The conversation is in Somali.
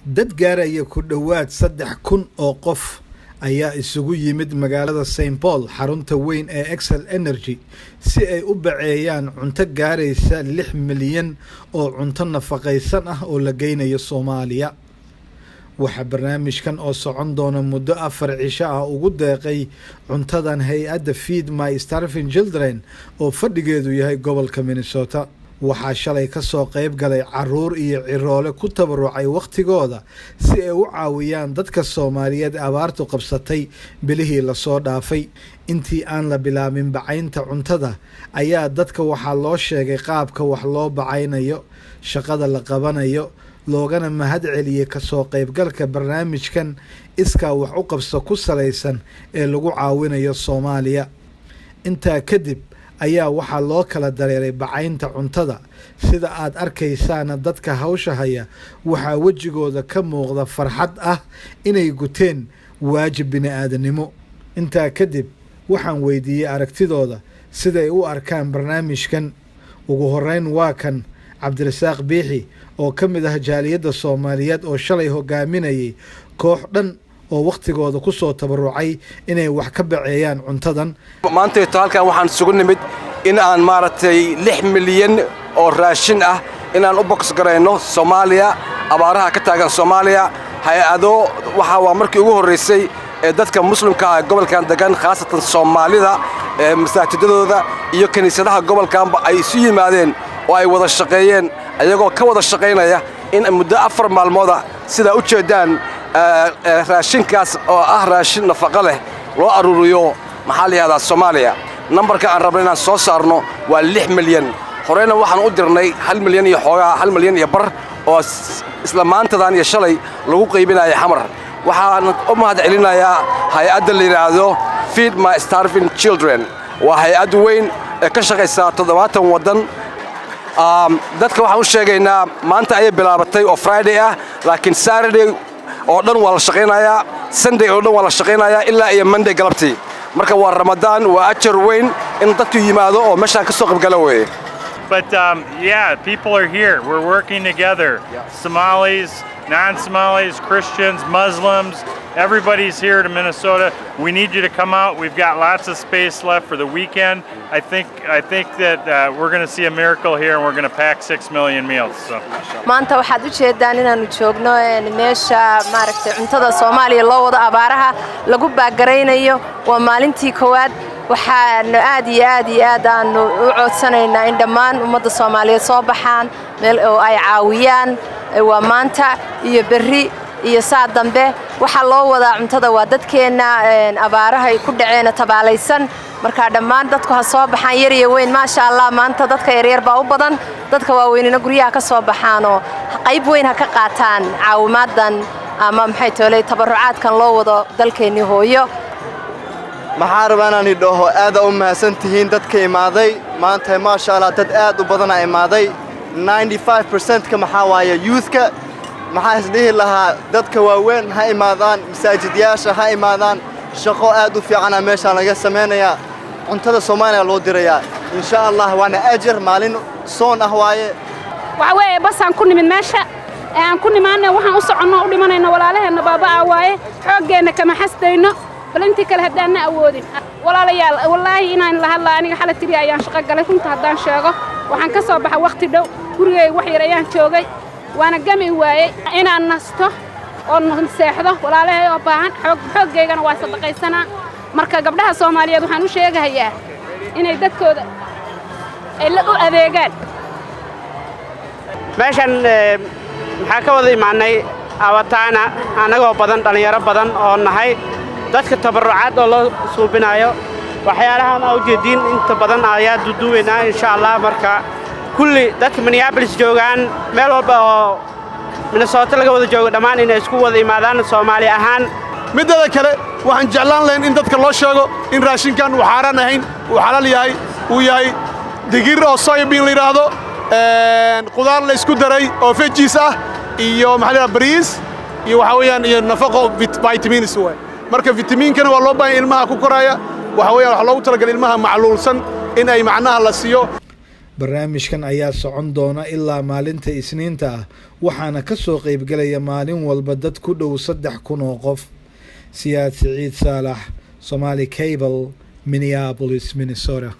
dad gaaraya ku dhowaad 3,000 oo qof ayaa isugu yimid magaalada St Paul xarunta weyn ee Excel Energy si ay u baceeyaan cunto gaaraysa 6 milyan oo cunto nafaqaysan ah oo la geynayo Soomaaliya. waxa barnaamijkan oo socon doona muddo 4 cisho ah ugu deeqay cuntadan hay'adda Feed My Starving Children oo fadhigeedu yahay gobolka Minnesota. waxaa shalay ka soo qayb galay caruur iyo ciroole ku tabarucay waqtigooda si ay u caawiyaan dadka Soomaaliyeed abaartu qabsatay bilihii la soo dhaafay. intii aan la bilaabin bacaynta cuntada ayaa dadka waxaa loo sheegay qaabka wax loo bacaynayo, shaqada la qabanayo, loogana mahad celiyay ka soo qaybgalka barnaamijkan iskaa wax u qabso ku salaysan ee lagu caawinayo Soomaaliya. intaa kadib ayaa waxaa loo kala dareeray bacaynta cuntada. sida aad arkaysaana dadka hawsha haya waxaa wejigooda ka muuqda farxad ah inay guteen waajib bini'aadanimo. intaa kadib waxaan weydiiyey aragtidooda siday u arkaan barnaamijkan. ugu horeyn waa kan Cabdirasaaq Biixi oo ka mid ah jaaliyadda Soomaaliyeed oo shalay hogaaminayay koox dhan oo waqtigooda ku soo tabarucay inay wax ka baceeyaan cuntadan. maanta halkan waxaan isugu nimid in aan maaragtay 6 milyan oo raashin ah inaan u box gareyno Soomaaliya, abaaraha ka taagan Soomaaliya. hay'ado waxa waa markii ugu horeysay ee dadka muslimka ah gobolkan degan khaasatan Soomaalida masaajidadooda iyo kaniisadaha gobolkanba ay isu yimaadeen oo ay wada shaqeeyeen ayagoo ka wada shaqeynaya in muddo 4 maalmood sida u jeedaan raashinkaas oo ah raashin nafaqo leh loo aruuriyo maxaa la yiraahdaa Soomaaliya. numberka aan rabnay inaan soo saarno waa 6 milyan. horeyna waxaan u dirnay 1 milyan iyo xoogaa 1 milyan iyo bar oo isla maantadan iyo shalay lagu qaybinayo xamar. waxaan u mahad celinayaa hay'adda la yiraahdo Feed My Starving Children. waa hay'ad weyn ee ka shaqeysa 70 wadan. dadka waxaan u sheegaynaa maanta ayay bilaabatay oo Friday ah, laakiin Saturday oo dhan waa la shaqeynayaa, Sunday oo dhan waa la shaqeynayaa ilaa iyo Monday galabtii. marka waa Ramadan, waa ajar weyn in dadku yimaado oo meeshaan ka soo qayb gala weeye. But yeah, people are here. We're working together. Somalis, non-Somalis, Christians, Muslims, everybody's here to Minnesota. We need you to come out. We've got lots of space left for the weekend. I think that we're going to see a miracle here, and we're going to pack 6 million meals. So. maanta waxaad u jeedaan inaanu joogno meesha maaragtay cuntada Soomaaliya loo wada abaaraha lagu baagareynayo. waa maalintii koowaad. waxaan aad aanu u codsanaynaa in dhammaan ummadda Soomaaliyeed soo baxaan meel oo ay caawiyaan. waa maanta iyo berri iyo saa dambe waxa loo wada cuntada waa dadkeena abaaraha ay ku dhaceen tabaalaysan. marka dhammaan dadku ha soo baxaan yar iyo weyn. maasha Allah maanta dadka yaryar baa u badan, dadka waaweynina guryaha ka soo baxaan oo qayb weyn ha ka qaataan caawimadan ama maxay toolay tabarucaadkan loo wado dalkeeni hooyo. maxaa rabaan aan idhaho aad u mahadsantihiin dadka imaaday maanta. maasha Allah dad aad u badan ay imaaday. 95% ka maxaa waaye youth-ka. maxaa isdhihi lahaa dadka waaweyn ha imaadaan, masaajidayaasha ha imaadaan. shaqo aad u fiican meeshaan laga sameeynaya. cuntada Soomaaliya loo dirayaa insha Allah waana ajir maalin soon ah waaye. waxa weeye basaan ku nimid meesha aan ku nimaanay waxaan u soconno u dhimanayna walaalaheena baabaa waaye xoogeena kama xasdayno balanti kale hadaan awoodin. walaalayaal wallahi inaan la hadlaa aniga xalay tiri ayaan shaqo galay runta hadaan sheego waxaan ka soo baxay waqti dhow gurigay wax yar ayaan joogay waana gami waayay inaan nasto oo seexdo walaalahay oo baahan xoogeygana waa sadaqaysana. marka gabdhaha Soomaaliyeed waxaan u sheegayaa inay dadkooda ay la u adeegaan. meeshan maxaa ka wada imaanay awataana anagoo badan dhalinyaro badan oo nahay dadka tabarucaad oo loo suubinayo waxyaalahan oo jeedin inta badan ayaa duduweena insha Allah. marka kulli dadka Minneapolis joogaan meel walba oo Minnesota laga wada joogo dhammaan inay isku wada imaadaan Soomaali ahaan. midda kale waxaan jeclaan lahayn in dadka loo sheego in raashinkan uu xaraan ahayn, uu xalaal yahay, uu yahay digir oo soybean la yiraahdo, qudaar la isku daray oo veggies ah iyo maxaa bariis iyo waxa weeyaan iyo nafaqo vitamins way. marka vitamiinkana waa loo baahan ilmaha ku koraya. waxa weeyaan wax loogu talagalay ilmaha macluulsan in ay macnaha la siiyo. barnaamijkan ayaa socon doona ilaa maalinta Isniinta ah waxaana ka soo qaybgalaya maalin walba dad ku dhow 3,000 oo qof. Siyaad Siciid Saalax, Somali Cable, Minneapolis, Minnesota.